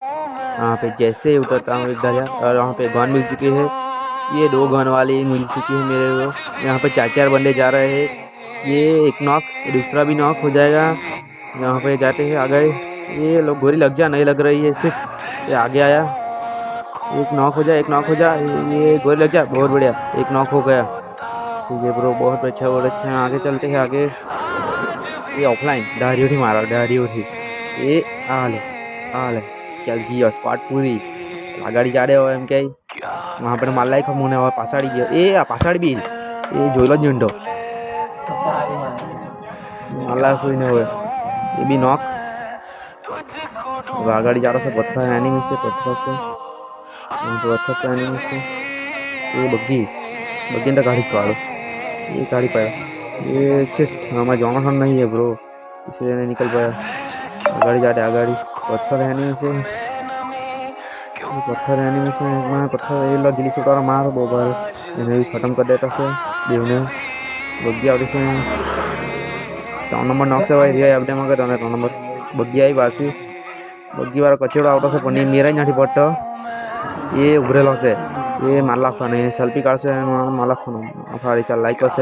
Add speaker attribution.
Speaker 1: यहाँ पे जैसे ही उतरता हूँ एक दरिया और वहाँ पे गन मिल चुकी है। ये 2 गन वाली मिल चुकी है मेरे को। यहाँ पे 4-4 बंदे जा रहे हैं। ये एक नॉक, दूसरा भी नॉक हो जाएगा। यहाँ पे जाते हैं आगे। ये लोग गोली लग जा, नहीं लग रही है सिर्फ। ये आगे आया, एक नॉक हो जाए, एक नॉक हो जाए। ये गोली लग जा, बहुत बढ़िया, एक नॉक हो गया। ठीक है ब्रो, बहुत अच्छा, बहुत अच्छा। आगे चलते हैं आगे। ये ऑफलाइन डारी उठी मारा, डारी उठी। ये आ ले चल गई स्क्वाड पूरी। आगाड़ी जा रहे हो एम के वहाँ पर माल्लाई का मुने और पासाड़ी गयो। ए आ पासाड़ी भी ये जोइलो जुंडो माल्ला कोई नहीं हुए। ये भी नॉक। अब आगाड़ी जा रहा से पत्थर एनिमी से, पत्थर से पत्थर पे एनिमी से। ये बग्गी बग्गी ने गाड़ी काढ़ो, ये गाड़ी पाया। ये शिट हमारा जॉनसन नहीं है ब्रो, इसलिए नहीं निकल पाया। आगाड़ी जा रहे, आगाड़ी पत्थर एनिमी से, पत्थर एनिमी से मैं पत्थर ये लो गिली सुटारा मार बोबर इन्हें भी खत्म कर देता से देवने बग्गी आवड़ी से 3 नंबर नॉक से भाई रिया अपने मगर 3 नंबर बग्गी आई बासी बग्गी वाला कचेड़ो आवता से पनी मेरा नाठी पट्टो। ये उभरेलो से ये मारला खाने सेल्फी काढ से मारला खानो फाड़ी चल लाइक से।